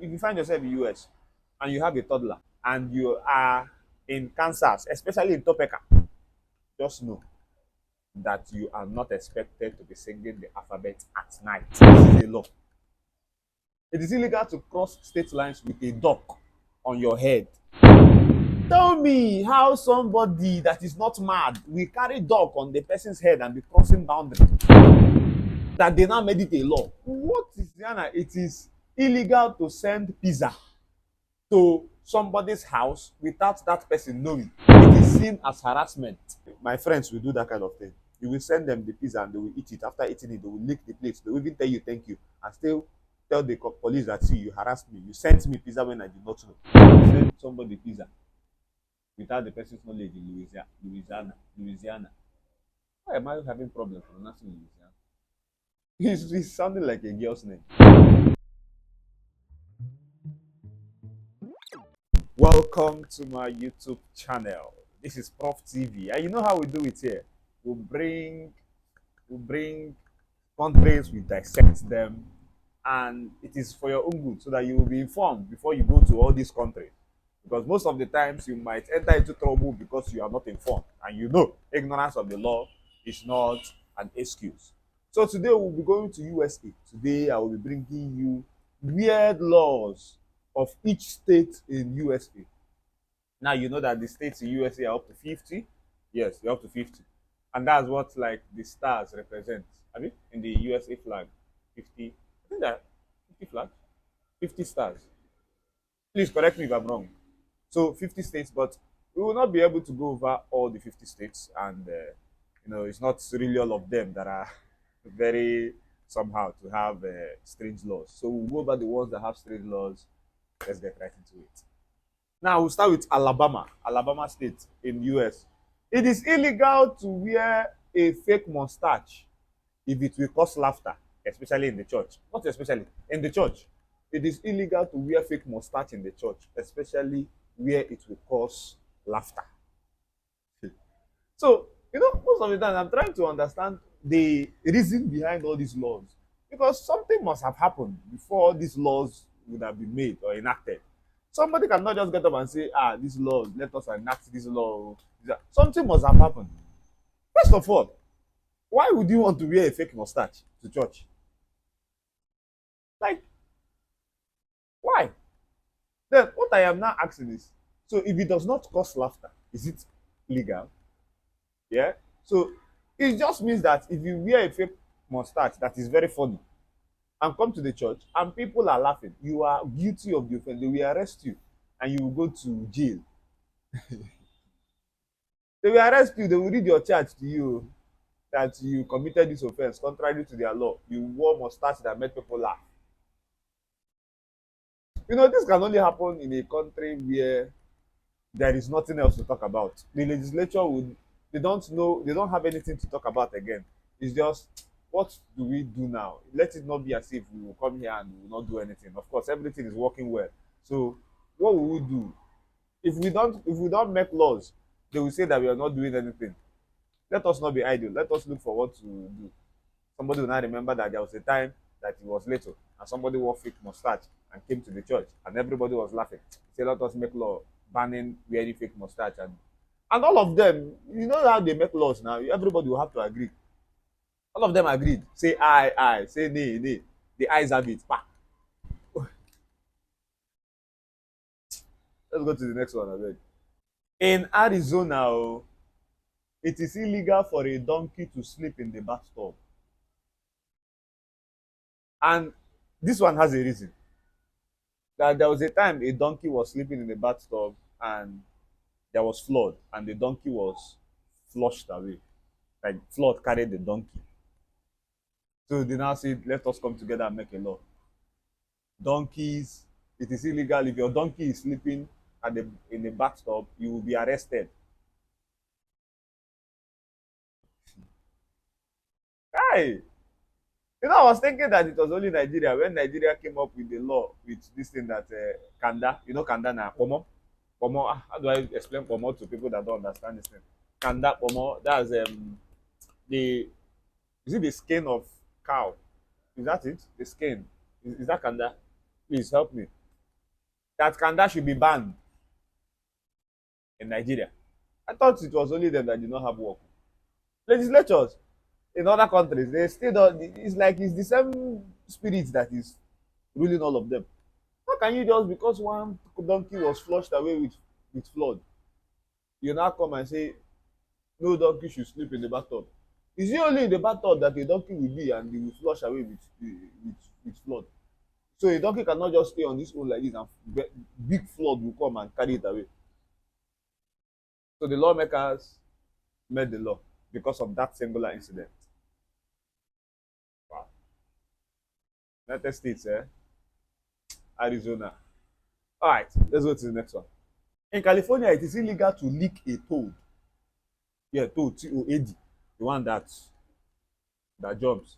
if you find yourself in US and you have a toddler and you are in Kansas, especially in Topeka, just know that you are not expected to be singing the alphabet at night. This is a law. It is illegal to cross state lines with a duck on your head. Tell me how somebody that is not mad will carry dog on the person's head and be crossing boundary that they now made it a law. What is Diana? It is illegal to send pizza to somebody's house without that person knowing. It is seen as harassment. My friends will do that kind of thing. You will send them the pizza and they will eat it. After eating it, they will lick the plate. They will even tell you thank you and still tell the police that, see, you harassed me. You sent me pizza when I did not know. You sent somebody pizza without the person's knowledge in Louisiana. Why am I having problems pronouncing Louisiana? It's sounding like a girl's name. Welcome to my YouTube channel. This is Prof TV, and you know how we do it here. We bring countries, we dissect them, and it is for your own good, so that you will be informed before you go to all these countries. Because most of the times you might enter into trouble because you are not informed, and you know ignorance of the law is not an excuse. So today we'll be going to USA. Today I will be bringing you weird laws of each state in USA. Now you know that the states in USA are up to 50. Yes, they're up to 50. And that's what like the stars represent. I mean, in the USA flag, 50. I think that 50 flags, 50 stars. Please correct me if I'm wrong. So 50 states, but we will not be able to go over all the 50 states, and it's not really all of them that are very somehow to have strange laws. So we'll go over the ones that have strange laws. Let's get right into it. Now we'll start with Alabama State in US. It is illegal to wear a fake mustache if it will cause laughter, especially in the church. Not especially in the church. It is illegal to wear fake mustache in the church, especially where it will cause laughter. So, most of the time I'm trying to understand the reason behind all these laws. Because something must have happened before these laws would have been made or enacted. Somebody cannot just get up and say, these laws, let us enact this law. Something must have happened. First of all, why would you want to wear a fake mustache to church? Like, why? Then what I am now asking is, so if it does not cause laughter, is it legal? Yeah. So it just means that if you wear a fake mustache that is very funny and come to the church and people are laughing, you are guilty of the offense. They will arrest you and you will go to jail. They will arrest you. They will read your charge to you that you committed this offense contrary to their law. You wore mustache that made people laugh. This can only happen in a country where there is nothing else to talk about. The legislature would, they don't know, they don't have anything to talk about again. It's just, what do we do now? Let it not be as if we will come here and we will not do anything. Of course, everything is working well. So what will we do? If we don't make laws, they will say that we are not doing anything. Let us not be idle. Let us look for what to do. Somebody will not remember that there was a time that he was little and somebody wore fake mustache and came to the church and everybody was laughing. Say, let us make law banning wearing fake mustache, and all of them, you know how they make laws now. Everybody will have to agree. All of them agreed. Say aye. Say nay, nay. The ayes have it. Bah. Let's go to the next one. I beg. In Arizona, it is illegal for a donkey to sleep in the bathtub. And this one has a reason. That there was a time a donkey was sleeping in the bathtub and there was flood and the donkey was flushed away. Like flood carried the donkey. So they now said, let us come together and make a law. Donkeys, it is illegal. If your donkey is sleeping in the bathtub, you will be arrested. Hey, I was thinking that it was only Nigeria when Nigeria came up with the law with this thing that kanda. Kanda na pomo. Pomo. How do I explain pomo to people that don't understand this thing? Kanda pomo. That's the is it the skin of cow? Is that it? The skin. Is that kanda? Please help me. that kanda should be banned in Nigeria. I thought it was only them that did not have work. Legislatures in other countries, they still don't. It's like it's the same spirit that is ruling all of them. How can you just because one donkey was flushed away with flood, you now come and say no donkey should sleep in the bathtub? Is it only in the bathtub that a donkey will be and he will flush away with flood? So a donkey cannot just stay on its own like this and big flood will come and carry it away. So the lawmakers made the law because of that singular incident. Wow. United States, Arizona. All right, let's go to the next one. In California, it is illegal to lick a toad. Yeah, toad, T-O-A-D, the one that jumps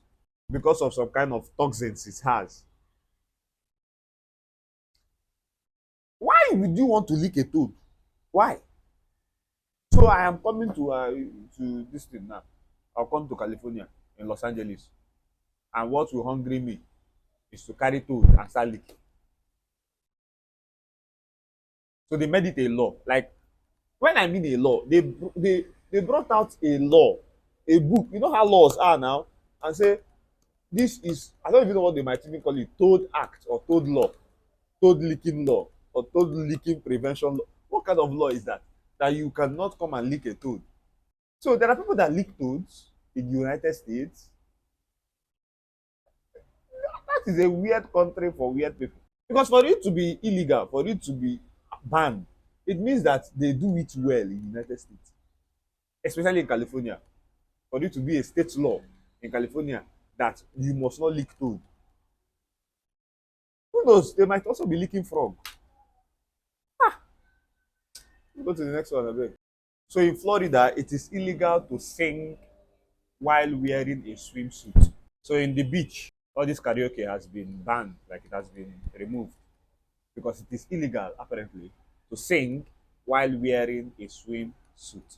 because of some kind of toxins it has. Why would you want to lick a toad? Why? So I am coming to this thing now. I'll come to California in Los Angeles, and what will hungry me is to carry toad and start licking. So they made it a law. Like when I mean a law, they brought out a law, a book. You know how laws are now, and say this is I don't even know what they might even call it, toad act or toad law, toad licking law, or toad licking prevention law. What kind of law is that? That you cannot come and lick a toad. So there are people that lick toads in the United States. That is a weird country for weird people. Because for it to be illegal, for it to be banned, it means that they do it well in the United States, especially in California. For it to be a state law in California that you must not lick toad. Who knows? They might also be licking frog. Ah, go to the next one, I beg. So in Florida, it is illegal to sing while wearing a swimsuit. So in the beach, all this karaoke has been banned, like it has been removed because it is illegal, apparently, to sing while wearing a swimsuit.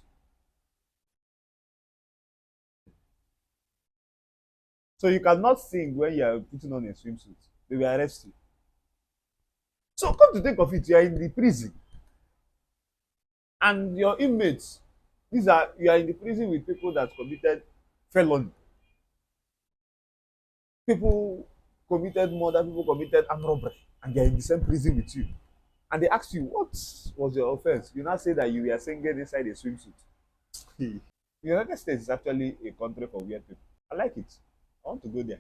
So you cannot sing when you are putting on a swimsuit. They will arrest you. So come to think of it, you are in the prison and your inmates, you are in the prison with people that committed felony. People committed murder, people committed armed robbery, and they are in the same prison with you. And they ask you, what was your offense? You now say that you were singing inside a swimsuit. The United States is actually a country for weird people. I like it. I want to go there.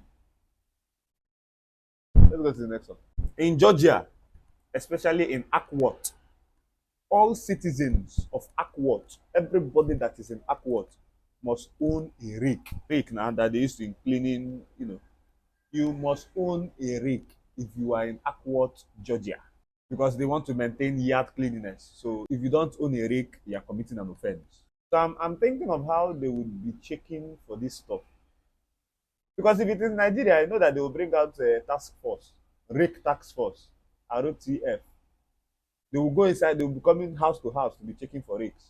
Let's go to the next one. In Georgia, especially in Acworth, all citizens of Acworth, everybody that is in Acworth, must own a rake. Rake now that they used to in cleaning, you must own a rake if you are in Acworth, Georgia, because they want to maintain yard cleanliness. So if you don't own a rake, you are committing an offense. So I'm thinking of how they would be checking for this stuff. Because if it is Nigeria, I know that they will bring out a task force, rake task force, ROTF. They will go inside, they will be coming house to house to be checking for rakes.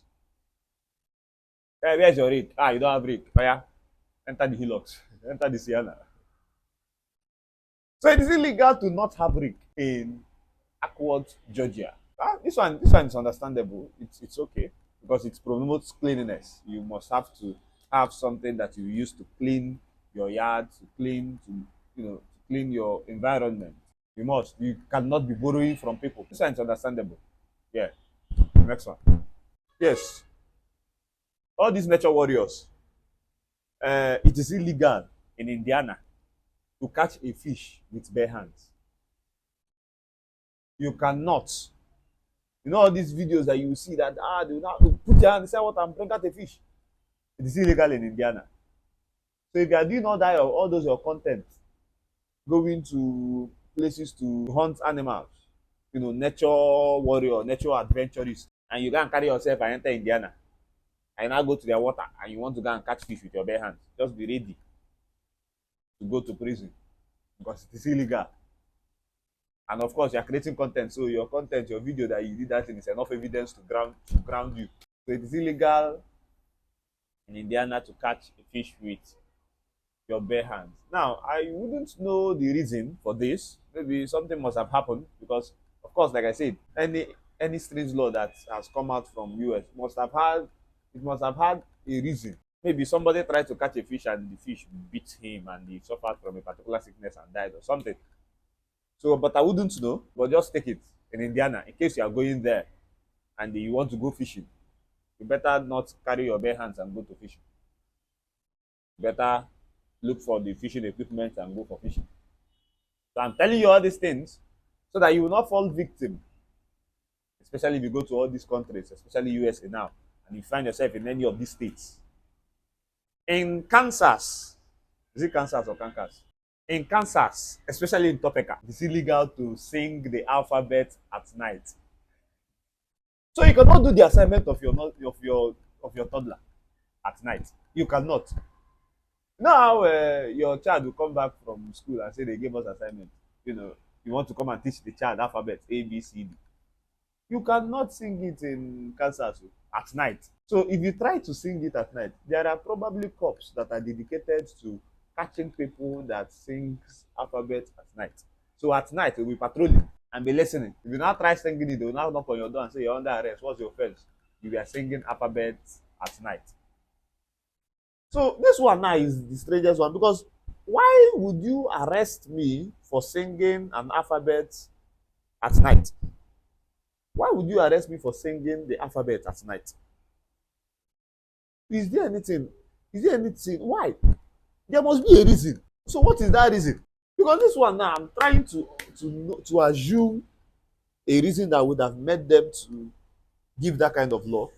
Hey, where's your rake? Ah, you don't have rake. Oh, yeah. Enter the hillocks, enter the Sienna. So it is illegal to not have rake in Acworth, Georgia. This one is understandable. It's okay because it promotes cleanliness. You must have to have something that you use to clean your yard, to clean your environment. You cannot be borrowing from people. This one is understandable. Yeah. Next one. Yes. All these nature warriors. It is illegal in Indiana to catch a fish with bare hands. You cannot. You know all these videos that you see that they will now put your hand inside water and bring out a fish. It is illegal in Indiana. So if you are doing all those your content, going to places to hunt animals, nature warrior, nature adventurist, and you go and carry yourself and enter Indiana, and you now go to their water and you want to go and catch fish with your bare hands, just be ready to go to prison because it is illegal. And of course, you are creating content, so your content, your video that you did that thing is enough evidence to ground you. So it is illegal in Indiana to catch a fish with your bare hands. Now, I wouldn't know the reason for this. Maybe something must have happened because, of Of course, like I said, any strange law that has come out from US must have had a reason. Maybe somebody tried to catch a fish and the fish bit him and he suffered from a particular sickness and died or something. So, but I wouldn't know, but just take it in Indiana in case you are going there and you want to go fishing. You better not carry your bare hands and go to fishing. You better look for the fishing equipment and go for fishing. So I'm telling you all these things so that you will not fall victim, especially if you go to all these countries, especially USA now, and you find yourself in any of these states. In Kansas, is it Kansas or Kansas? In Kansas, especially in Topeka, it's illegal to sing the alphabet at night. So you cannot do the assignment of your toddler at night. You cannot. Now your child will come back from school and say they gave us assignment. You know, you want to come and teach the child alphabet A B C D. You cannot sing it in Kansas at night. So if you try to sing it at night, there are probably cops that are dedicated to catching people that sings alphabet at night. So at night we'll be patrolling and be listening. If you now try singing it, they will now knock on your door and say you're under arrest. What's your offense? You are singing alphabet at night. So this one now is the strangest one because why would you arrest me for singing an alphabet at night? Why would you arrest me for singing the alphabet at night? Is there anything? Is there anything? Why? There must be a reason. So what is that reason? Because this one now, I'm trying to assume a reason that would have made them to give that kind of law.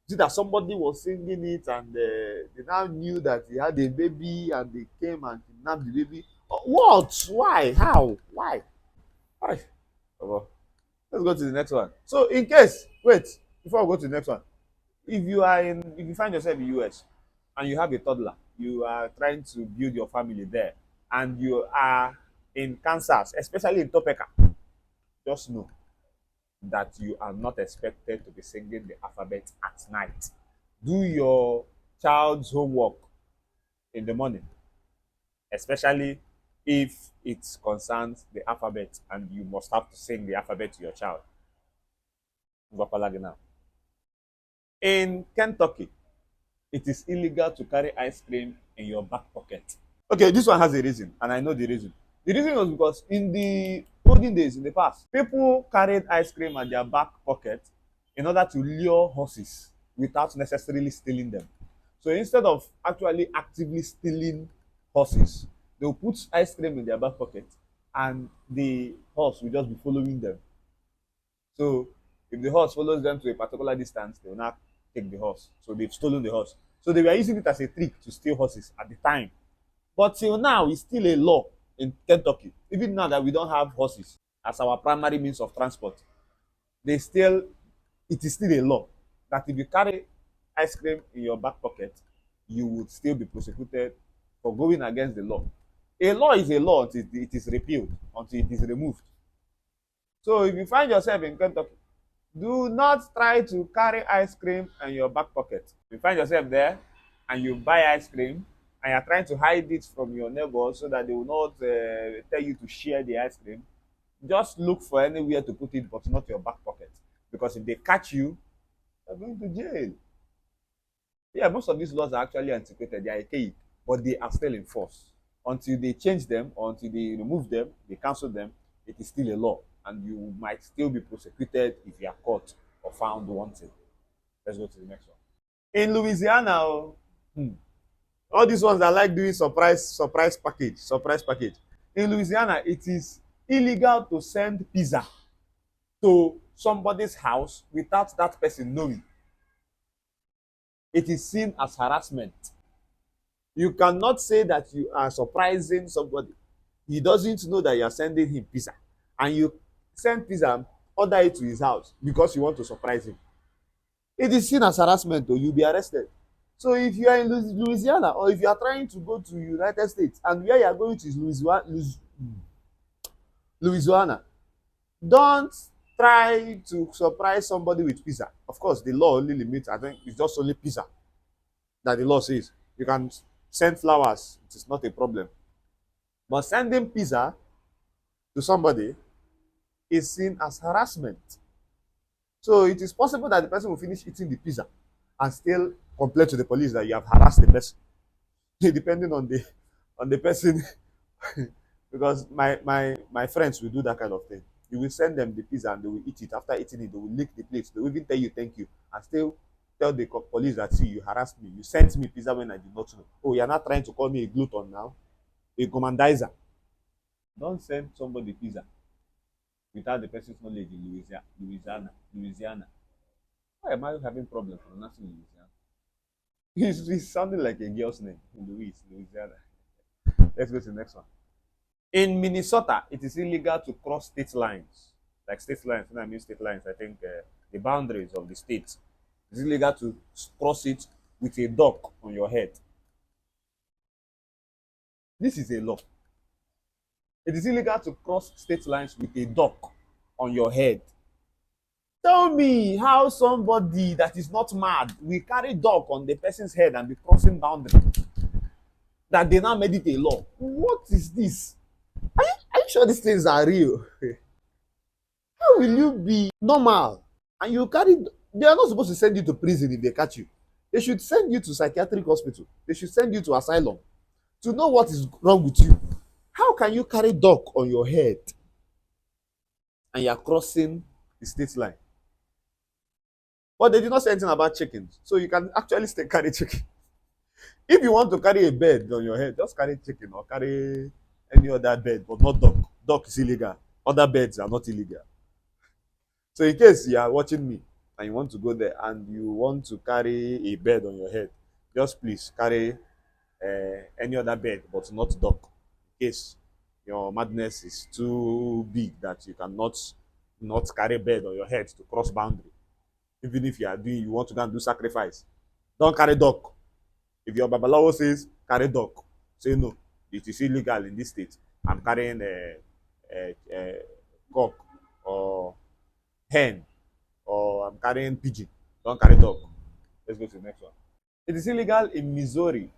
Is it that somebody was singing it and they now knew that he had a baby and they came and kidnapped the baby? What? Why? How? Why? Why? Well, let's go to the next one. So in case, wait, before we go to the next one, if you find yourself in US and you have a toddler, you are trying to build your family there, and you are in Kansas, especially in Topeka, just know that you are not expected to be singing the alphabet at night. Do your child's homework in the morning, especially if it concerns the alphabet and you must have to sing the alphabet to your child. In Kentucky, it is illegal to carry ice cream in your back pocket. Okay, this one has a reason, and I know the reason. The reason was because in the olden days, in the past, people carried ice cream at their back pocket in order to lure horses without necessarily stealing them. So instead of actually actively stealing horses, they will put ice cream in their back pocket and the horse will just be following them. So if the horse follows them to a particular distance, they will not take the horse. So they've stolen the horse. So they were using it as a trick to steal horses at the time. But till now, it's still a law in Kentucky. Even now that we don't have horses as our primary means of transport, it is still a law that if you carry ice cream in your back pocket, you would still be prosecuted for going against the law. A law is a law until it is repealed, until it is removed. So if you find yourself in Kentucky, do not try to carry ice cream in your back pocket. If you find yourself there and you buy ice cream and you're trying to hide it from your neighbors so that they will not tell you to share the ice cream, just look for anywhere to put it, but not your back pocket. Because if they catch you, you're going to jail. Yeah, most of these laws are actually antiquated. They are archaic, but they are still in force. Until they change them, or until they remove them, they cancel them, it is still a law. And you might still be prosecuted if you are caught or found wanted. Let's go to the next one. In Louisiana, all these ones that like doing surprise package. In Louisiana, it is illegal to send pizza to somebody's house without that person knowing. It is seen as harassment. You cannot say that you are surprising somebody. He doesn't know that you are sending him pizza, and you send pizza and order it to his house because you want to surprise him. It is seen as harassment, or you'll be arrested. So if you are in Louisiana, or if you are trying to go to United States and where you are going to is Louisiana, don't try to surprise somebody with pizza. Of course, the law only limits, I think it's just only pizza that the law says. You can send flowers, it is not a problem. But sending pizza to somebody, is seen as harassment. So it is possible that the person will finish eating the pizza and still complain to the police that you have harassed the person, depending on the person. Because my friends will do that kind of thing. You will send them the pizza and they will eat it. After eating it, they will lick the plate. They will even tell you thank you and still tell the police that, see, you harassed me. You sent me pizza when I did not know. Oh, you're not trying to call me a glutton now, a commandizer. Don't send somebody pizza without the person's knowledge in Louisiana. Why am I having problems pronouncing Louisiana? It's sounding like a girl's name. Louisiana. Let's go to the next one. In Minnesota, it is illegal to cross state lines. Like state lines, when I mean state lines, I think the boundaries of the state. It's illegal to cross it with a dock on your head. This is a law. It is illegal to cross state lines with a dock on your head. Tell me how somebody that is not mad will carry dog on the person's head and be crossing boundary, that they now made it a law. What is this? Are you sure these things are real? How will you be normal and you carry? They are not supposed to send you to prison if they catch you. They should send you to psychiatric hospital. They should send you to asylum to know what is wrong with you. How can you carry dog on your head and you are crossing the state line? But they did not say anything about chickens, so you can actually still carry chicken. If you want to carry a bird on your head, just carry chicken or carry any other bird, but not duck. Duck is illegal. Other birds are not illegal. So in case you are watching me and you want to go there and you want to carry a bird on your head, just please carry any other bird, but not duck. In case your madness is too big that you cannot not carry bird on your head to cross boundary. Even if you want to go and do sacrifice, don't carry duck. If your babalawo says carry duck, say no, it is illegal in this state. I'm carrying a cock or hen, or I'm carrying pigeon. Don't carry duck. Let's go to the next one. It is illegal in Missouri,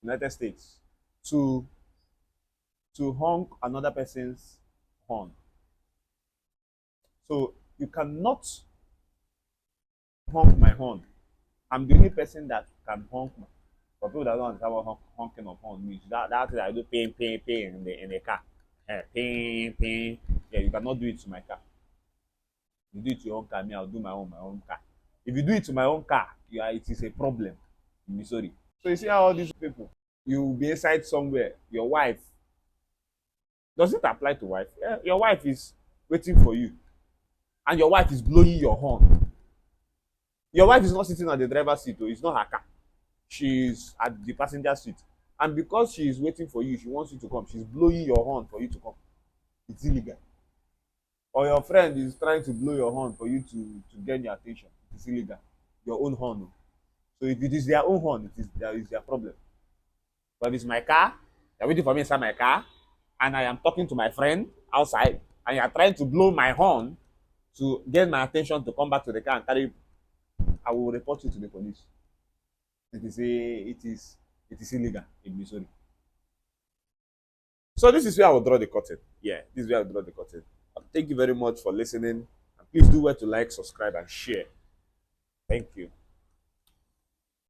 United States, to honk another person's horn. So you cannot honk my horn. I'm the only person that can honk my. For people that don't understand what honking of horn means, that I do ping ping ping in the car. Ping ping. Yeah, you cannot do it to my car. You do it to your own car, me, I'll do my own car. If you do it to my own car, it is a problem in Missouri. So you see how all these people, you will be inside somewhere, your wife, does it apply to wife? Yeah, your wife is waiting for you, and your wife is blowing your horn. Your wife is not sitting at the driver's seat, or it's not her car. She's at the passenger seat. And because she is waiting for you, she wants you to come. She's blowing your horn for you to come. It's illegal. Or your friend is trying to blow your horn for you to gain your attention. It's illegal. Your own horn. So if it is their own horn, there is their problem. But if it's my car, they're waiting for me inside my car, and I am talking to my friend outside, and you are trying to blow my horn to get my attention to come back to the car and carry, I will report you to the police. It is illegal in Missouri. So this is where I will draw the curtain. Yeah, this is where I will draw the curtain. Thank you very much for listening. And please do well to like, subscribe, and share. Thank you.